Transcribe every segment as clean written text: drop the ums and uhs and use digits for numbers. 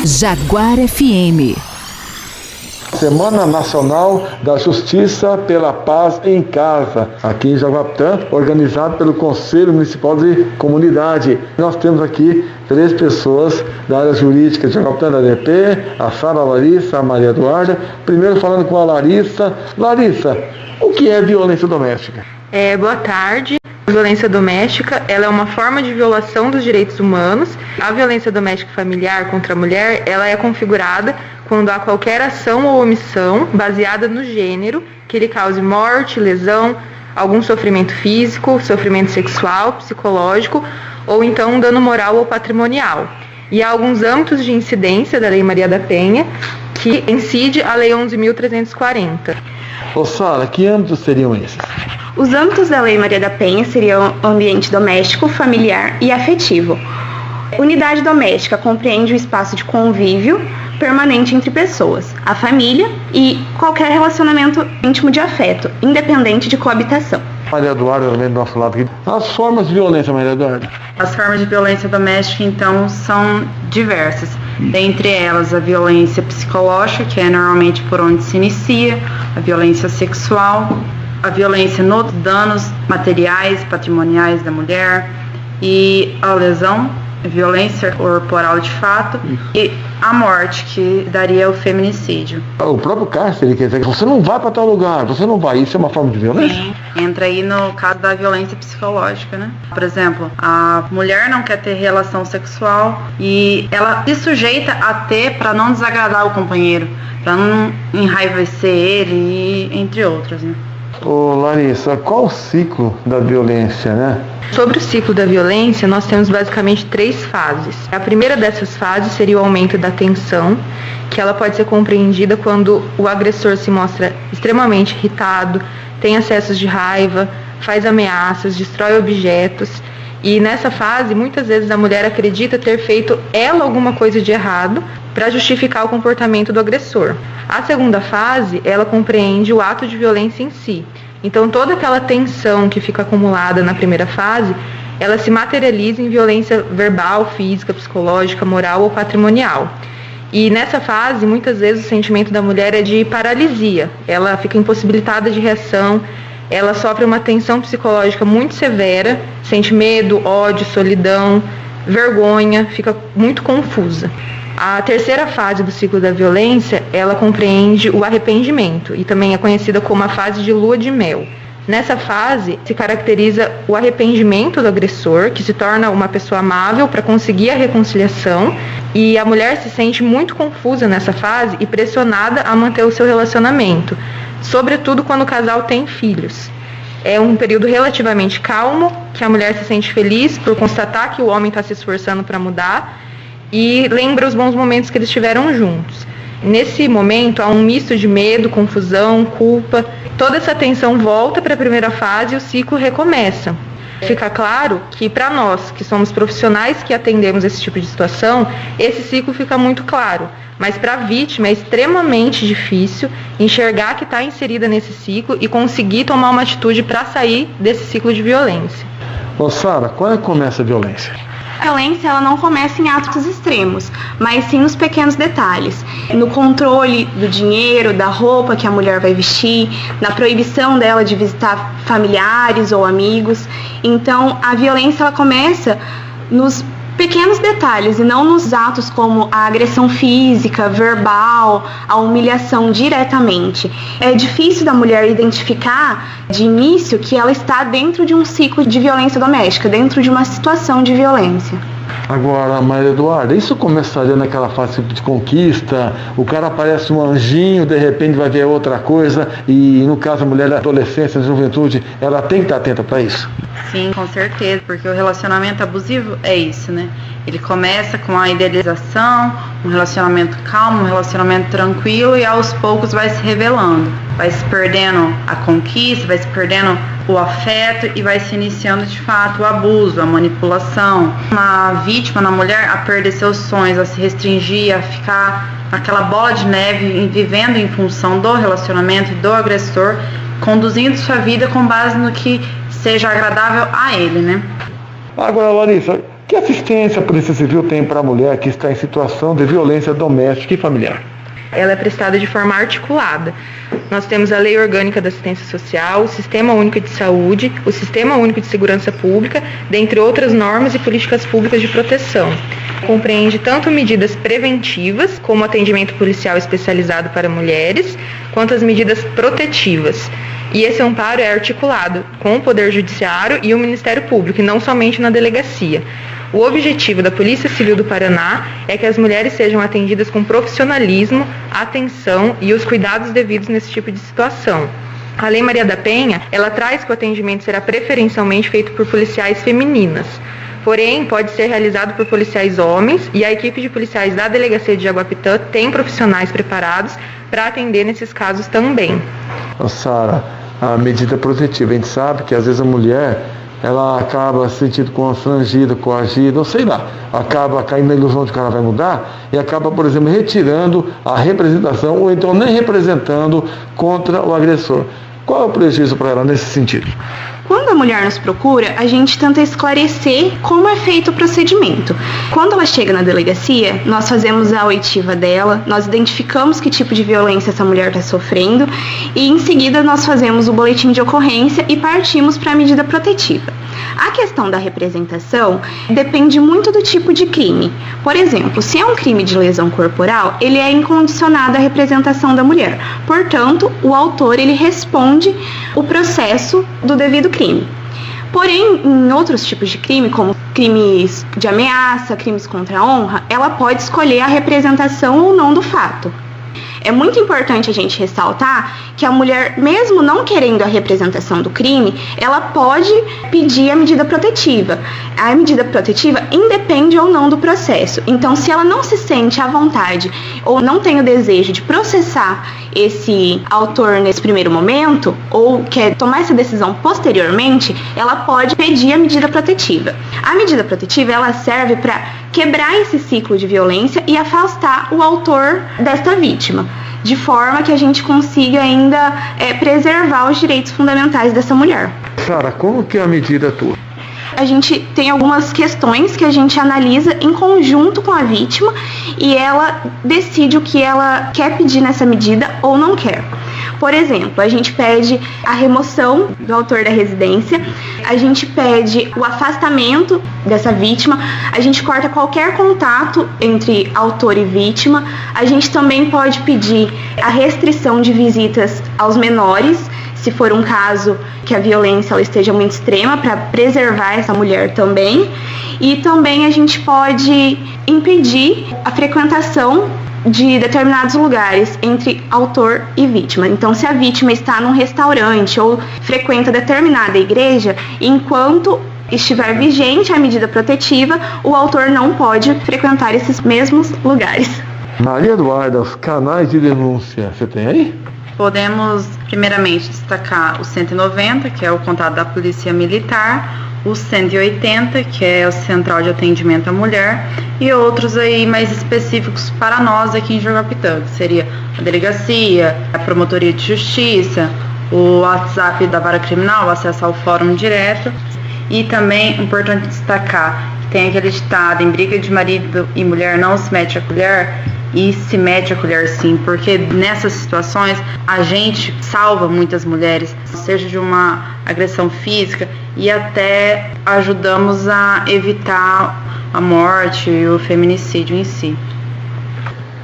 Jaguar FM. Semana Nacional da Justiça pela Paz em Casa, aqui em Jaguapitã, organizado pelo Conselho Municipal de Comunidade. Nós temos aqui 3 pessoas da área jurídica de Jaguapitã da ADP, a Sara, a Larissa, a Maria Eduarda. Primeiro falando com a Larissa. Larissa, o que é violência doméstica? Boa tarde. A violência doméstica, ela é uma forma de violação dos direitos humanos. A violência doméstica familiar contra a mulher, ela é configurada quando há qualquer ação ou omissão baseada no gênero que lhe cause morte, lesão, algum sofrimento físico, sofrimento sexual, psicológico ou então um dano moral ou patrimonial. E há alguns âmbitos de incidência da Lei Maria da Penha que incide a Lei 11.340. Ô Sara, que âmbitos seriam esses? Os âmbitos da Lei Maria da Penha seriam o ambiente doméstico, familiar e afetivo. Unidade doméstica compreende o espaço de convívio permanente entre pessoas, a família e qualquer relacionamento íntimo de afeto, independente de coabitação. Maria Eduarda, também do nosso lado aqui. As formas de violência, Maria Eduarda? As formas de violência doméstica, então, são diversas. Dentre elas, a violência psicológica, que é normalmente por onde se inicia, a violência sexual, a violência nos danos materiais, patrimoniais da mulher e a lesão, a violência corporal de fato e a morte, que daria o feminicídio. O próprio cárcere quer dizer que você não vai para tal lugar, você não vai, isso é uma forma de violência? Sim, entra aí no caso da violência psicológica, né? Por exemplo, a mulher não quer ter relação sexual e ela se sujeita a ter para não desagradar o companheiro, para não enraivecer ele, e entre outros, né? Ô Larissa, qual o ciclo da violência, né? Sobre o ciclo da violência, nós temos basicamente 3 fases. A primeira dessas fases seria o aumento da tensão, que ela pode ser compreendida quando o agressor se mostra extremamente irritado, tem acessos de raiva, faz ameaças, destrói objetos. E nessa fase, muitas vezes a mulher acredita ter feito ela alguma coisa de errado para justificar o comportamento do agressor. A segunda fase, ela compreende o ato de violência em si. Então, toda aquela tensão que fica acumulada na primeira fase, ela se materializa em violência verbal, física, psicológica, moral ou patrimonial. E nessa fase, muitas vezes o sentimento da mulher é de paralisia. Ela fica impossibilitada de reação, ela sofre uma tensão psicológica muito severa, sente medo, ódio, solidão, vergonha, fica muito confusa. A terceira fase do ciclo da violência, ela compreende o arrependimento e também é conhecida como a fase de lua de mel. Nessa fase, se caracteriza o arrependimento do agressor, que se torna uma pessoa amável para conseguir a reconciliação, e a mulher se sente muito confusa nessa fase e pressionada a manter o seu relacionamento, sobretudo quando o casal tem filhos. É um período relativamente calmo, que a mulher se sente feliz por constatar que o homem está se esforçando para mudar, e lembra os bons momentos que eles tiveram juntos. Nesse momento há um misto de medo, confusão, culpa. Toda essa tensão volta para a primeira fase e o ciclo recomeça. Fica claro que para nós, que somos profissionais que atendemos esse tipo de situação, esse ciclo fica muito claro. Mas para a vítima é extremamente difícil enxergar que está inserida nesse ciclo e conseguir tomar uma atitude para sair desse ciclo de violência. Ô Sara, quando começa a violência? A violência, ela não começa em atos extremos, mas sim nos pequenos detalhes. No controle do dinheiro, da roupa que a mulher vai vestir, na proibição dela de visitar familiares ou amigos. Então, a violência, ela começa nos pequenos detalhes e não nos atos como a agressão física, verbal, a humilhação diretamente. É difícil da mulher identificar de início que ela está dentro de um ciclo de violência doméstica, dentro de uma situação de violência. Agora, Maria Eduarda, isso começaria naquela fase de conquista, o cara parece um anjinho, de repente vai ver outra coisa, e no caso a mulher da adolescência, da juventude, ela tem que estar atenta para isso? Sim, com certeza, porque o relacionamento abusivo é isso, né? Ele começa com a idealização, um relacionamento calmo, um relacionamento tranquilo e aos poucos vai se revelando. Vai se perdendo a conquista, vai se perdendo o afeto e vai se iniciando de fato o abuso, a manipulação. Na vítima, na mulher, a perder seus sonhos, a se restringir, a ficar naquela bola de neve, vivendo em função do relacionamento e do agressor, conduzindo sua vida com base no que seja agradável a ele, né? Agora, Larissa, Que assistência a Polícia Civil tem para a mulher que está em situação de violência doméstica e familiar? Ela é prestada de forma articulada. Nós temos a Lei Orgânica da Assistência Social, o Sistema Único de Saúde, o Sistema Único de Segurança Pública, dentre outras normas e políticas públicas de proteção. Compreende tanto medidas preventivas, como atendimento policial especializado para mulheres, quanto as medidas protetivas. E esse amparo é articulado com o Poder Judiciário e o Ministério Público, e não somente na delegacia. O objetivo da Polícia Civil do Paraná é que as mulheres sejam atendidas com profissionalismo, atenção e os cuidados devidos nesse tipo de situação. A Lei Maria da Penha, ela traz que o atendimento será preferencialmente feito por policiais femininas. Porém, pode ser realizado por policiais homens e a equipe de policiais da Delegacia de Jaguapitã tem profissionais preparados para atender nesses casos também. Sara, a medida protetiva, a gente sabe que às vezes a mulher ela acaba se sentindo constrangida, coagida, ou sei lá, acaba caindo na ilusão de que ela vai mudar e acaba, por exemplo, retirando a representação ou então nem representando contra o agressor. Qual é o prejuízo para ela nesse sentido? Quando a mulher nos procura, a gente tenta esclarecer como é feito o procedimento. Quando ela chega na delegacia, nós fazemos a oitiva dela, nós identificamos que tipo de violência essa mulher está sofrendo e em seguida nós fazemos o boletim de ocorrência e partimos para a medida protetiva. A questão da representação depende muito do tipo de crime. Por exemplo, se é um crime de lesão corporal, ele é incondicionado à representação da mulher. Portanto, o autor ele responde o processo do devido crime. Porém, em outros tipos de crime, como crimes de ameaça, crimes contra a honra, ela pode escolher a representação ou não do fato. É muito importante a gente ressaltar que a mulher, mesmo não querendo a representação do crime, ela pode pedir a medida protetiva. A medida protetiva independe ou não do processo. Então, se ela não se sente à vontade ou não tem o desejo de processar esse autor nesse primeiro momento, ou quer tomar essa decisão posteriormente, ela pode pedir a medida protetiva. A medida protetiva, ela serve para quebrar esse ciclo de violência e afastar o autor desta vítima, de forma que a gente consiga ainda preservar os direitos fundamentais dessa mulher. Sara, como que a medida atua? A gente tem algumas questões que a gente analisa em conjunto com a vítima e ela decide o que ela quer pedir nessa medida ou não quer. Por exemplo, a gente pede a remoção do autor da residência, a gente pede o afastamento dessa vítima, a gente corta qualquer contato entre autor e vítima, a gente também pode pedir a restrição de visitas aos menores, se for um caso que a violência ela esteja muito extrema, para preservar essa mulher também. E também a gente pode impedir a frequentação de determinados lugares entre autor e vítima. Então, se a vítima está num restaurante ou frequenta determinada igreja, enquanto estiver vigente a medida protetiva, o autor não pode frequentar esses mesmos lugares. Maria Eduarda, os canais de denúncia, você tem aí? Podemos, primeiramente, destacar o 190, que é o contato da Polícia Militar, o 180, que é o Central de Atendimento à Mulher, e outros aí mais específicos para nós aqui em Jaguapitã, que seria a Delegacia, a Promotoria de Justiça, o WhatsApp da Vara Criminal, o acesso ao Fórum Direto, e também importante destacar que tem aquele ditado, em briga de marido e mulher não se mete a colher, e se mete a colher sim, porque nessas situações a gente salva muitas mulheres, seja de uma agressão física e até ajudamos a evitar a morte e o feminicídio em si.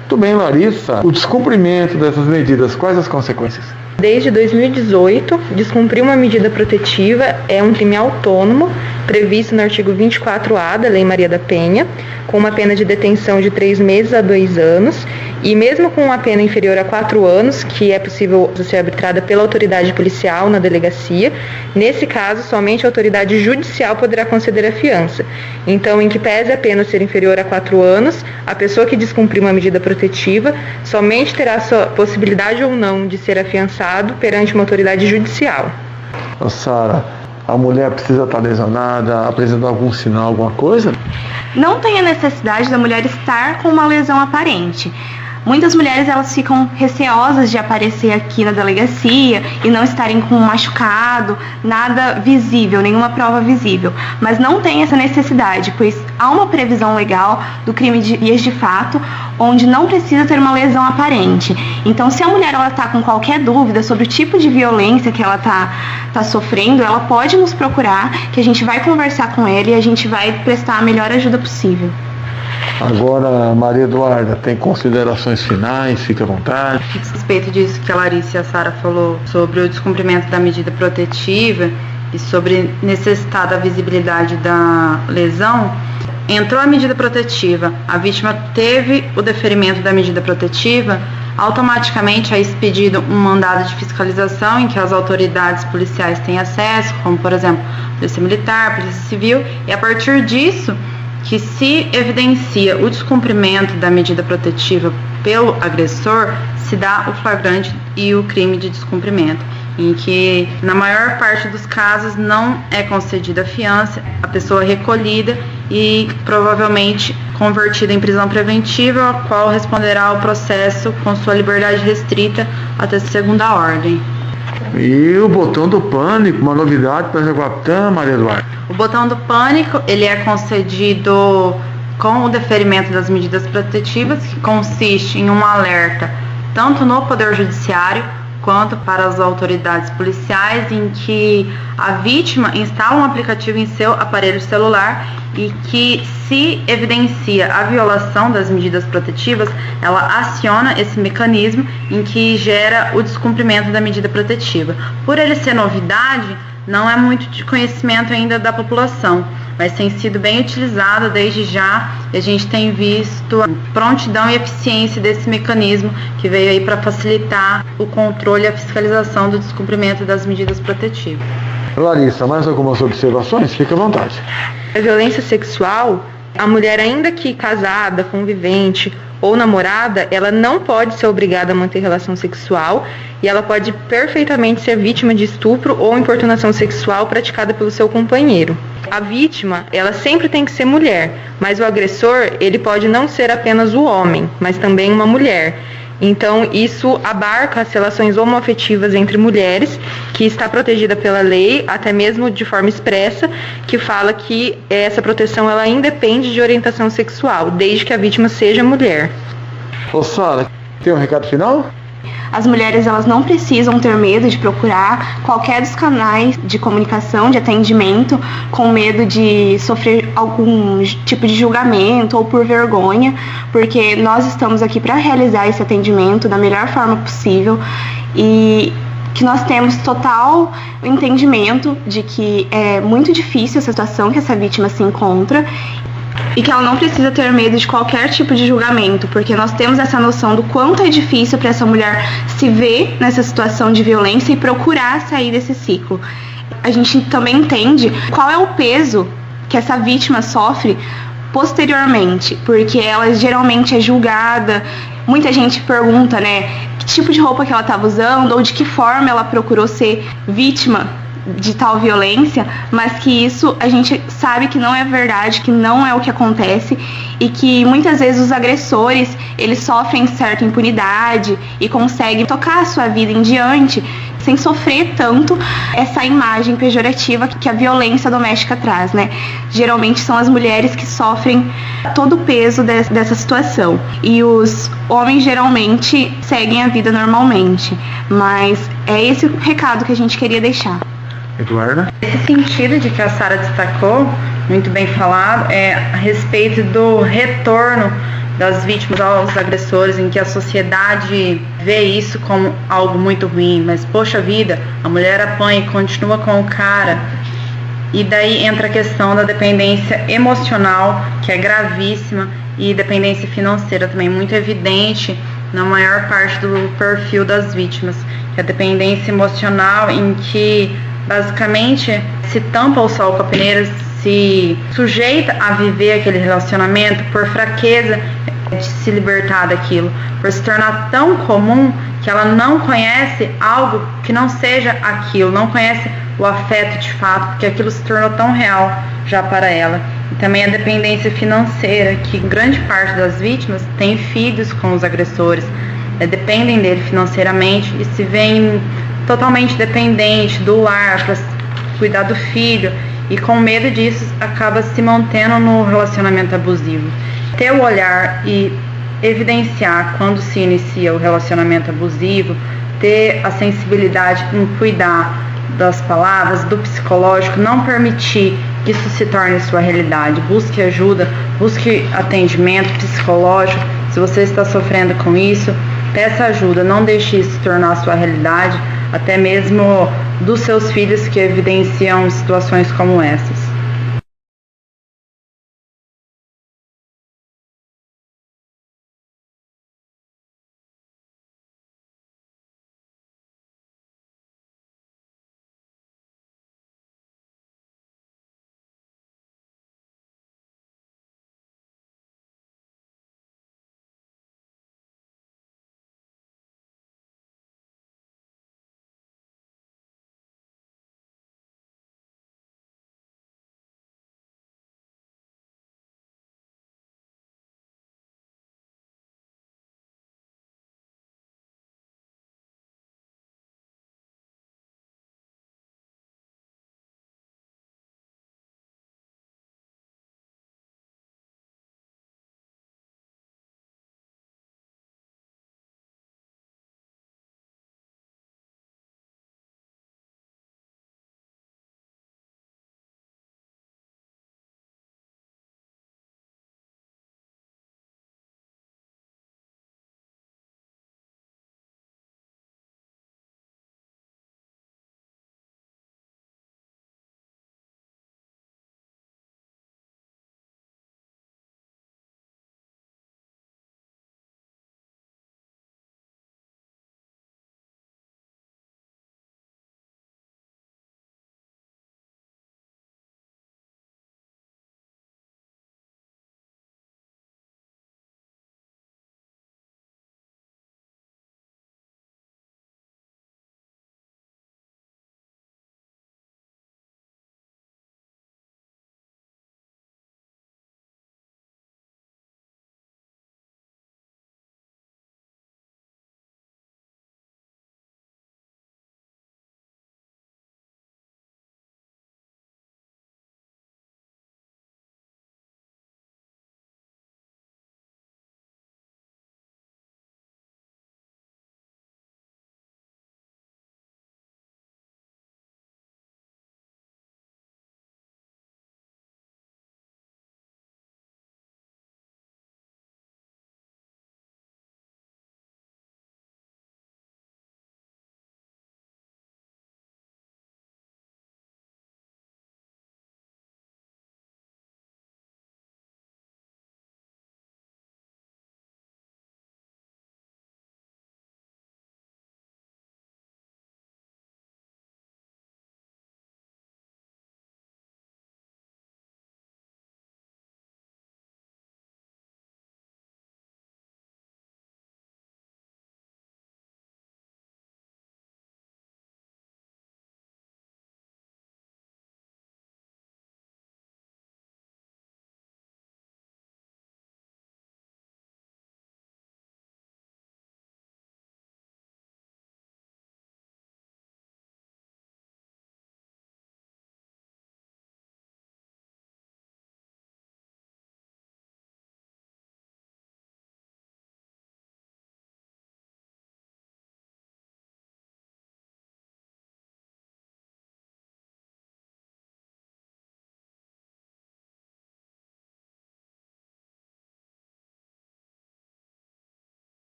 Muito bem, Larissa. O descumprimento dessas medidas, quais as consequências? Desde 2018, descumprir uma medida protetiva é um crime autônomo, previsto no artigo 24A da Lei Maria da Penha, com uma pena de detenção de 3 meses a 2 anos, e mesmo com uma pena inferior a 4 anos, que é possível ser arbitrada pela autoridade policial na delegacia, nesse caso, somente a autoridade judicial poderá conceder a fiança. Então, em que pese a pena ser inferior a 4 anos, a pessoa que descumprir uma medida protetiva somente terá sua possibilidade ou não de ser afiançado perante uma autoridade judicial. Sara, a mulher precisa estar lesionada, apresentar algum sinal, alguma coisa? Não tem a necessidade da mulher estar com uma lesão aparente. Muitas mulheres elas ficam receosas de aparecer aqui na delegacia e não estarem com um machucado, nada visível, nenhuma prova visível. Mas não tem essa necessidade, pois há uma previsão legal do crime de vias de fato, onde não precisa ter uma lesão aparente. Então, se a mulher está com qualquer dúvida sobre o tipo de violência que ela está sofrendo, ela pode nos procurar, que a gente vai conversar com ela e a gente vai prestar a melhor ajuda possível. Agora, Maria Eduarda, tem considerações finais? Fique à vontade. A respeito disso que a Larissa e a Sara falou sobre o descumprimento da medida protetiva e sobre necessitar da visibilidade da lesão, entrou a medida protetiva, a vítima teve o deferimento da medida protetiva, automaticamente é expedido um mandado de fiscalização em que as autoridades policiais têm acesso, como por exemplo, Polícia Militar, Polícia Civil, e a partir disso que se evidencia o descumprimento da medida protetiva pelo agressor, se dá o flagrante e o crime de descumprimento, em que na maior parte dos casos não é concedida fiança, a pessoa é recolhida e provavelmente convertida em prisão preventiva, a qual responderá ao processo com sua liberdade restrita até segunda ordem. E o botão do pânico, uma novidade para a Jaguapitã, Maria Eduarda? O botão do pânico, ele é concedido com o deferimento das medidas protetivas, que consiste em um alerta tanto no Poder Judiciário quanto para as autoridades policiais, em que a vítima instala um aplicativo em seu aparelho celular e que, se evidencia a violação das medidas protetivas, ela aciona esse mecanismo em que gera o descumprimento da medida protetiva. Por ele ser novidade, não é muito de conhecimento ainda da população, mas tem sido bem utilizado desde já, e a gente tem visto a prontidão e eficiência desse mecanismo que veio aí para facilitar o controle e a fiscalização do descumprimento das medidas protetivas. Larissa, mais algumas observações? Fique à vontade. A violência sexual, a mulher, ainda que casada, convivente ou namorada, ela não pode ser obrigada a manter relação sexual e ela pode perfeitamente ser vítima de estupro ou importunação sexual praticada pelo seu companheiro. A vítima, ela sempre tem que ser mulher, mas o agressor, ele pode não ser apenas o homem, mas também uma mulher. Então, isso abarca as relações homoafetivas entre mulheres, que está protegida pela lei, até mesmo de forma expressa, que fala que essa proteção ela independe de orientação sexual, desde que a vítima seja mulher. Ô Sara, tem um recado final? As mulheres elas não precisam ter medo de procurar qualquer dos canais de comunicação, de atendimento, com medo de sofrer algum tipo de julgamento ou por vergonha, porque nós estamos aqui para realizar esse atendimento da melhor forma possível e que nós temos total entendimento de que é muito difícil a situação que essa vítima se encontra e que ela não precisa ter medo de qualquer tipo de julgamento, porque nós temos essa noção do quanto é difícil para essa mulher se ver nessa situação de violência e procurar sair desse ciclo. A gente também entende qual é o peso que essa vítima sofre posteriormente, porque ela geralmente é julgada. Muita gente pergunta, né, que tipo de roupa que ela estava usando ou de que forma ela procurou ser vítima de tal violência, mas que isso a gente sabe que não é verdade, que não é o que acontece e que muitas vezes os agressores, eles sofrem certa impunidade e conseguem tocar a sua vida em diante sem sofrer tanto essa imagem pejorativa que a violência doméstica traz, né? Geralmente são as mulheres que sofrem todo o peso dessa situação e os homens geralmente seguem a vida normalmente, mas é esse o recado que a gente queria deixar. Eduarda? Esse sentido de que a Sara destacou, muito bem falado, é a respeito do retorno das vítimas aos agressores, em que a sociedade vê isso como algo muito ruim, mas poxa vida, a mulher apanha e continua com o cara. E daí entra a questão da dependência emocional, que é gravíssima, e dependência financeira também, muito evidente na maior parte do perfil das vítimas, que é a dependência emocional em que basicamente se tampa o sol com a peneira, se sujeita a viver aquele relacionamento por fraqueza de se libertar daquilo, por se tornar tão comum que ela não conhece algo que não seja aquilo, não conhece o afeto de fato, porque aquilo se tornou tão real já para ela. E também a dependência financeira, que grande parte das vítimas tem filhos com os agressores, dependem dele financeiramente e se veem totalmente dependente do lar para cuidar do filho, e com medo disso acaba se mantendo no relacionamento abusivo. Ter o olhar e evidenciar quando se inicia o relacionamento abusivo, ter a sensibilidade em cuidar das palavras, do psicológico, não permitir que isso se torne sua realidade. Busque ajuda, busque atendimento psicológico. Se você está sofrendo com isso, peça ajuda, não deixe isso se tornar sua realidade, até mesmo dos seus filhos que evidenciam situações como essas.